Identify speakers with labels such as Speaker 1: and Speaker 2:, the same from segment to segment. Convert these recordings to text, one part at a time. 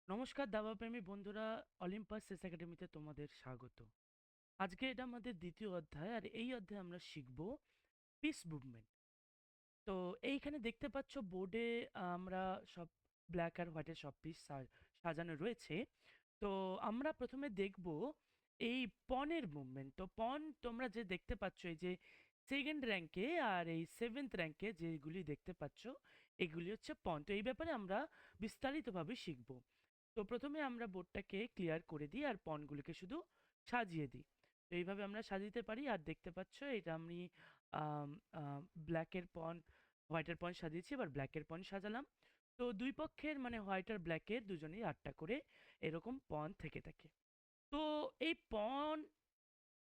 Speaker 1: নমস্কার দাবাপ্রেমী বন্ধুরা, Olympus chess একাডেমিতে তোমাদের স্বাগত। আজকে এটা আমাদের দ্বিতীয় অধ্যায়, আর এই অধ্যায়ে আমরা শিখব পিস মুভমেন্ট। তো এইখানে দেখতে পাচ্ছ বোর্ডে আমরা সব ব্ল্যাক আর হোয়াইটের সব পিস সাজানো রয়েছে। তো আমরা প্রথমে দেখব এই পনের মুভমেন্ট। তো পন তোমরা যে দেখতে পাচ্ছ, এই যে সেকেন্ড র্যাঙ্কে আর এই সেভেন্থ র্যাঙ্কে যেগুলি দেখতে পাচ্ছ, এগুলি হচ্ছে পন। তো এই ব্যাপারে আমরা বিস্তারিতভাবে শিখব। তো প্রথমে আমরা বোর্ডটাকে ক্লিয়ার করে দিই আর পনগুলিকে শুধু সাজিয়ে দিই। তো এইভাবে আমরা সাজিয়ে পারি। আর দেখতে পাচ্ছ এটা আমি ব্ল্যাকের পন, হোয়াইটের পন সাজিয়েছি, এবার ব্ল্যাকের পন সাজালাম। তো দুই পক্ষের মানে হোয়াইট আর ব্ল্যাকের দুজনেই ৮টা করে এরকম পন থেকে থাকে। তো এই পন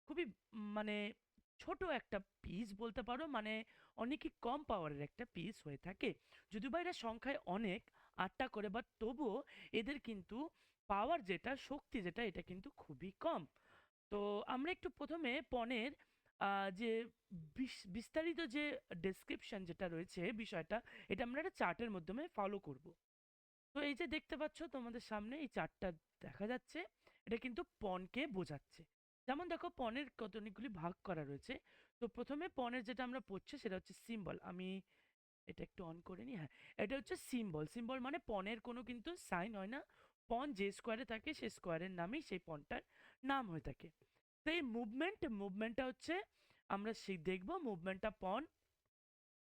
Speaker 1: খুবই মানে ছোট একটা পিস বলতে পারো, মানে অনেকই কম পাওয়ারের একটা পিস হয়ে থাকে। যদিও বা এরা সংখ্যায় অনেক, ৮টা করে, বাট তবুও এদের কিন্তু পাওয়ার যেটা, শক্তি যেটা, এটা কিন্তু খুবই কম। তো আমরা একটু প্রথমে পনের যে বিস্তারিত যে ডেসক্রিপশন যেটা রয়েছে বিষয়টা, এটা আমরা একটা চার্টের মাধ্যমে ফলো করব। তো এই যে দেখতে পাচ্ছ তোমাদের সামনে এই চার্টটা দেখা যাচ্ছে, এটা কিন্তু পণকে বোঝাচ্ছে। যেমন দেখো পণের কতগুলি ভাগ করা রয়েছে। তো প্রথমে পণের যেটা আমরা পড়ছি সেটা হচ্ছে সিম্বল। আমি এটা একটু অন করে নিই। হ্যাঁ, এটা হচ্ছে সিম্বল। সিম্বল মানে পণের কোনো কিন্তু সাইন হয় না। পণ যে স্কোয়ারে থাকে সেই স্কোয়ারের নামেই সেই পণটার নাম হয়ে থাকে। তো এই মুভমেন্টটা হচ্ছে আমরা সেই দেখবো মুভমেন্টটা পণ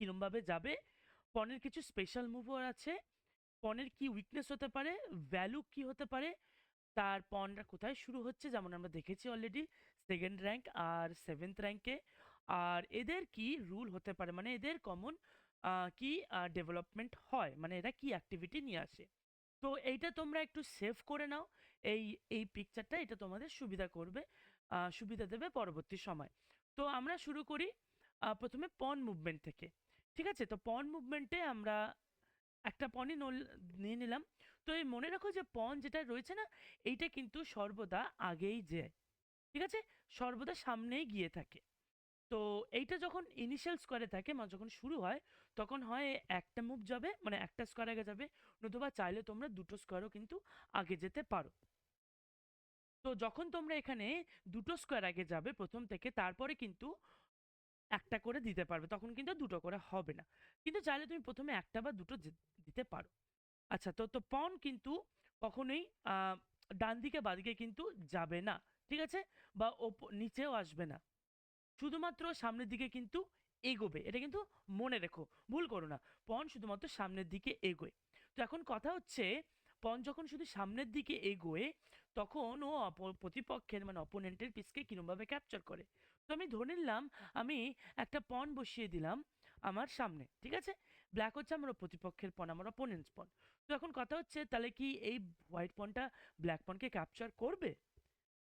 Speaker 1: কিরমভাবে যাবে। পণের কিছু স্পেশাল মুভও আছে, পণের কি উইকনেস হতে পারে, ভ্যালু কি হতে পারে, তার পণটা কোথায় শুরু হচ্ছে, যেমন আমরা দেখেছি অলরেডি সেকেন্ড র্যাঙ্ক আর সেভেন্থ র্যাঙ্কে। আর এদের কি রুল হতে পারে, মানে এদের কমন কি ডেভেলপমেন্ট হয়, মানে এরা কি অ্যাক্টিভিটি নিয়ে আসে। তো এইটা তোমরা একটু সেভ করে নাও। এই এই পিকচারটা এটা তোমাদের সুবিধা করবে, সুবিধা দেবে পরবর্তী সময়। তো আমরা শুরু করি প্রথমে পন মুভমেন্ট থেকে। ঠিক আছে, তো পন মুভমেন্টে আমরা একটা পণই নিয়ে নিলাম। তো এই মনে রাখো যে পণ যেটা রয়েছে না, এইটা কিন্তু সর্বদা আগেই যায়। ঠিক আছে, সর্বদা সামনেই গিয়ে থাকে। তো এইটা যখন ইনিশিয়াল স্কোয়ারে থাকে, মানে যখন শুরু হয়, তখন হয় একটা মুভ যাবে, মানে একটা স্কোয়ার আগে যাবে, নতুবা চাইলে তোমরা দুটো স্কোয়ারও কিন্তু আগে যেতে পারো। তো যখন তোমরা এখানে দুটো স্কোয়ার আগে যাবে প্রথম থেকে, তারপরে কিন্তু একটা করে দিতে পারবে, তখন কিন্তু দুটো করে হবে না। কিন্তু চাইলে তুমি প্রথমে একটা বা দুটো দিতে পারো। আচ্ছা, তো তো পণ কিন্তু কখনোই ডান দিকে বাদিকে কিন্তু যাবে না। ঠিক আছে, বা নিচেও আসবে না, শুধুমাত্র সামনের দিকে কিন্তু এগোবে। এটা কিন্তু মনে রেখো, ভুল করো না। পণ শুধুমাত্র সামনের দিকে এগোয়। তো এখন কথা হচ্ছে, পণ যখন শুধু সামনের দিকে এগোয়, তখন ও প্রতিপক্ষের মানে অপোনেন্টের পিসকে কিরমভাবে ক্যাপচার করে। তো আমি ধরে নিলাম আমি একটা পণ বসিয়ে দিলাম আমার সামনে। ঠিক আছে, ব্ল্যাক হচ্ছে আমার প্রতিপক্ষের পণ, আমার অপোনেন্টস পণ। তো এখন কথা হচ্ছে, তাহলে কি এই হোয়াইট পণটা ব্ল্যাক পণকে ক্যাপচার করবে?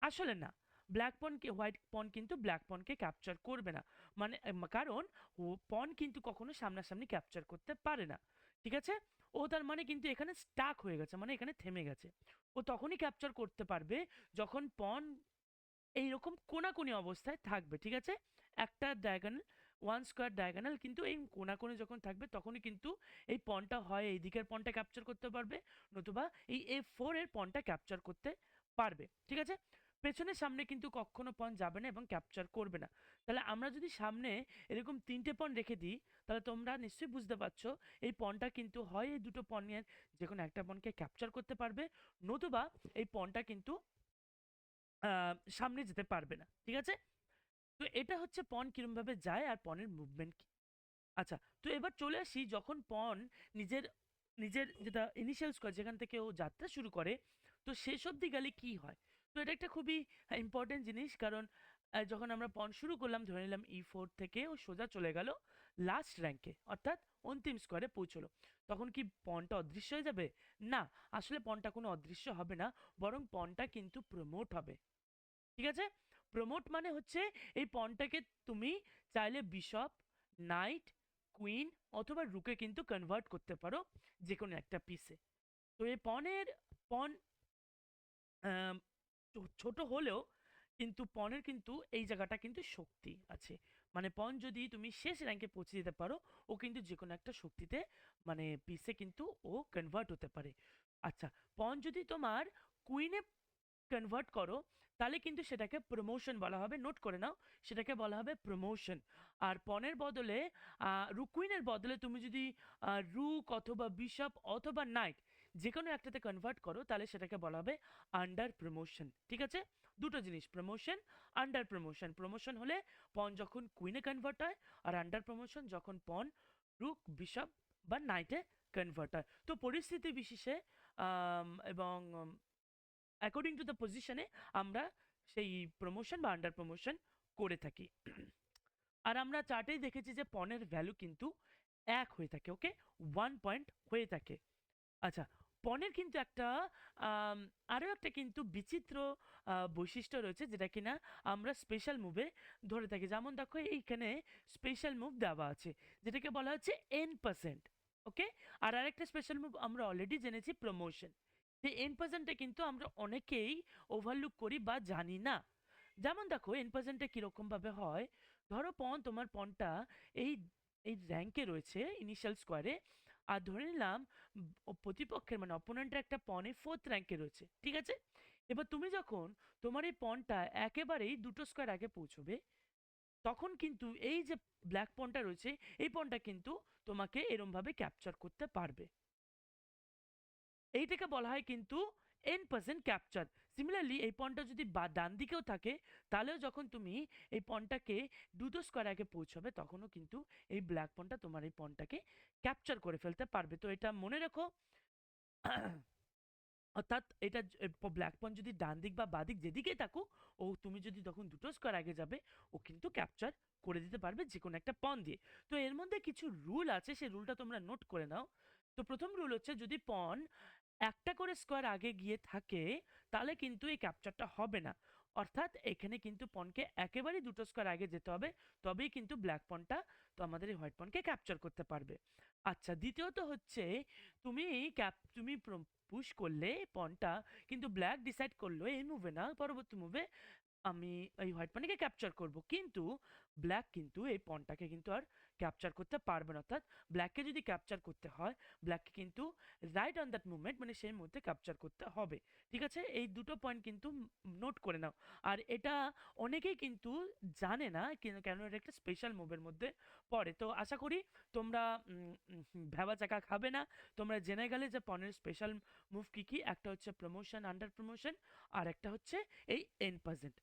Speaker 1: আসলে না, ব্ল্যাক পনকে হোয়াইট পন কিন্তু ব্ল্যাক পনকে ক্যাপচার করবে না। মানে কারণ ও পন কিন্তু কখনো সামনাসামনি ক্যাপচার করতে পারে না। ঠিক আছে, ও তার মানে কিন্তু এখানে স্টাক হয়ে গেছে, মানে এখানে থেমে গেছে। ও তখনই ক্যাপচার করতে পারবে যখন পন এইরকম কোনাকুনি অবস্থায় থাকবে। ঠিক আছে, একটা ডায়াগোনাল, ওয়ান স্কোয়ার ডায়াগোনাল কিন্তু এই কোনাকুনি যখন থাকবে, তখনই কিন্তু এই পনটা হয় এই দিকের পনটা ক্যাপচার করতে পারবে, নতুবা এই F4 এর পনটা ক্যাপচার করতে পারবে। ঠিক আছে, পেছনের সামনে কিন্তু কখনো পন যাবে না এবং ক্যাপচার করবে না। তাহলে আমরা যদি সামনে এরকম তিনটে পন রেখে দিই, তাহলে তোমরা নিশ্চয়ই বুঝতে পারছো এই পনটা কিন্তু হয় এই দুটো পনের যে কোনো একটা পনকে ক্যাপচার করতে পারবে, নতুবা এই পনটা কিন্তু সামনে যেতে পারবে না। ঠিক আছে, তো এটা হচ্ছে পণ কিরমভাবে যায় আর পণের মুভমেন্ট কি। আচ্ছা, তো এবার চলে আসি যখন পণ নিজের নিজের যেটা ইনিশিয়াল স্কোয়ার যেখান থেকে ও যাত্রা শুরু করে, তো শেষ অবধি গেলে কি হয়। তো এটা একটা খুবই ইম্পর্টেন্ট জিনিস, কারণ যখন আমরা পণ শুরু করলাম, ধরে নিলাম E4 থেকে ও সোজা চলে গেল লাস্ট র্যাঙ্কে, অর্থাৎ অন্তিম স্কোয়ারে পৌঁছলো, তখন কি পণটা অদৃশ্য হয়ে যাবে? না, আসলে পণটা কোনো অদৃশ্য হবে না, বরং পণটা কিন্তু প্রমোট হবে। ঠিক আছে, প্রমোট মানে হচ্ছে এই পণটাকে তুমি চাইলে বিশপ, নাইট, কুইন অথবা রুকে কিন্তু কনভার্ট করতে পারো যে কোনো একটা পিসে। তো এই পণ আম, ছোট হলেও কিন্তু পণের কিন্তু এই জায়গাটা কিন্তু শক্তি আছে। মানে পণ যদি তুমি শেষ র্যাঙ্কে পৌঁছে দিতে পারো, ও কিন্তু যে কোনো একটা শক্তিতে মানে পিসে কিন্তু ও কনভার্ট হতে পারে। আচ্ছা, পন যদি তোমার কুইনে কনভার্ট করো তাহলে কিন্তু সেটাকে প্রমোশন বলা হবে, নোট করে নাও, সেটাকে বলা হবে প্রমোশন। আর পনের বদলে কুইনের বদলে তুমি যদি রুক অথবা বিশপ অথবা নাইট যে কোনো একটাতে কনভার্ট করো তাহলে সেটাকে বলা হবে আন্ডার প্রমোশন। ঠিক আছে, দুটো জিনিস, প্রমোশন, আন্ডার প্রমোশন। প্রমোশন হলে পন যখন কুইনে কনভার্ট হয়, আর আন্ডার প্রমোশন যখন পন রুক বিশপ বা নাইটে কনভার্ট হয়। তো পরিস্থিতি বিশেষে এবং অ্যাকর্ডিং টু দ্য পজিশনে আমরা সেই প্রমোশন বা আন্ডার প্রমোশন করে থাকি। আর আমরা চার্টেই দেখেছি যে পনের ভ্যালু কিন্তু 1 হয়ে থাকে, ওকে, 1 পয়েন্ট হয়ে থাকে। আচ্ছা, পনের কিন্তু একটা আম আরো একটা কিন্তু বিচিত্র বৈশিষ্ট্য রয়েছে যেটা কিনা আমরা স্পেশাল মুভে ধরে থাকি। যেমন দেখো এইখানে স্পেশাল মুভ দেওয়া আছে যেটাকে বলা হচ্ছে n%, ওকে? আর আরেকটা স্পেশাল মুভ আমরা অলরেডি জেনেছি, প্রমোশন। এই n%টা কিন্তু আমরা অনেকেই ওভারলুক করি বা জানি না। যেমন দেখো n%টা কিরকম ভাবে হয়, ধরো তোমার পনটা এই এই র্যাঙ্কে রয়েছে ইনিশিয়াল স্কোয়ারে, আর ধরে নিলাম প্রতিপক্ষের মানে অপোনেন্টের একটা পনে 4th র্যাঙ্কে রয়েছে, ঠিক আছে? এবার তুমি যখন তোমার এই পনটা একেবারেই দুটো স্কোয়ার আগে পৌঁছবে, তখন কিন্তু এই যে ব্ল্যাক পনটা রয়েছে এই পনটা কিন্তু তোমাকে এরম ভাবে ক্যাপচার করতে পারবে। এইটাকে বলা হয় কিন্তু n% ক্যাপচার। সিমিলারলি এই পনটা যদি ডান দিকেও থাকে তাহলেও যখন তুমি এই পনটাকে দুটো স্কোয়ার আগে পৌঁছাবে তখনও কিন্তু এই ব্ল্যাক পনটা তোমার এই পনটাকে ক্যাপচার করে ফেলতে পারবে। তো এটা মনে রেখো। অর্থাৎ এটা ব্ল্যাক পয়েন্ট যদি ডান দিক বা বাঁ দিক যেদিকেই থাকুক, ও তুমি যদি তখন দুটো স্কোয়ার আগে যাবে ও কিন্তু ক্যাপচার করে দিতে পারবে যে কোনো একটা পন দিয়ে। তো এর মধ্যে কিছু রুল আছে, সেই রুলটা তোমরা নোট করে নাও। তো প্রথম রুল হচ্ছে যদি পন একটা করে স্কোয়ার আগে গিয়ে থাকে তাহলে কিন্তু এই ক্যাপচারটা হবে না। অর্থাৎ এখানে কিন্তু পনকে একেবারেই দুটো স্কোয়ার আগে যেতে হবে, তবেই কিন্তু ব্ল্যাক পনটা তো আমাদের এই হোয়াইট পনকে ক্যাপচার করতে পারবে। আচ্ছা, দ্বিতীয়ত হচ্ছে তুমি তুমি পুশ করলে পনটা কিন্তু ব্ল্যাক ডিসাইড করলো এই মুভে না পরবর্তী মুভে আমি এই হোয়াইট পানিকে ক্যাপচার করব, কিন্তু ব্ল্যাক কিন্তু এই পনটাকে কিন্তু আর ক্যাপচার করতে পারবে না। অর্থাৎ ব্ল্যাককে যদি ক্যাপচার করতে হয় ব্ল্যাককে কিন্তু রাইট অন দ্যাট মুভমেন্ট মানে সেই মুহূর্তে ক্যাপচার করতে হবে। ঠিক আছে, এই দুটো পয়েন্ট কিন্তু নোট করে নাও। আর এটা অনেকেই কিন্তু জানে না কেন এটা একটা স্পেশাল মুভের মধ্যে পড়ে। তো আশা করি তোমরা ভেবা চাকা খাবে না, তোমরা জেনে গেলে যে পনের স্পেশাল মুভ কি কি। একটা হচ্ছে প্রমোশন, আন্ডার প্রমোশন, আর একটা হচ্ছে এই n%।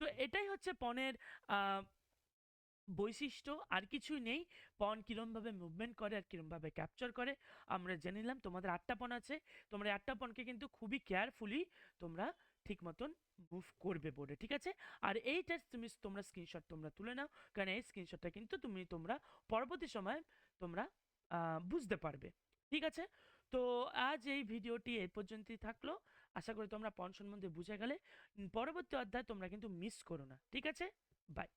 Speaker 1: তো এটাই হচ্ছে পনের আহ, বৈশিষ্ট্য, আর কিছুই নেই। পন কিরমভাবে মুভমেন্ট করে আর কিরমভাবে ক্যাপচার করে আমরা জেনে নিলাম। তোমাদের 8টা পন আছে, তোমরা 8টা পনকে কিন্তু খুবই কেয়ারফুলি তোমরা ঠিক মতন মুভ করবে বোর্ডে, ঠিক আছে? আর এইটা তোমরা স্ক্রিনশট তোমরা তুলে নাও, কারণ এই স্ক্রিনশটটা কিন্তু তোমরা পরবর্তী সময় তোমরা বুঝতে পারবে। ঠিক আছে, তো আজ এই ভিডিওটি এই পর্যন্তই থাকলো। আশা করি তোমরা পন সম্বন্ধে বুঝে গেলে। পরবর্তী অধ্যায় তোমরা কিন্তু মিস করো না, ঠিক আছে? বাই।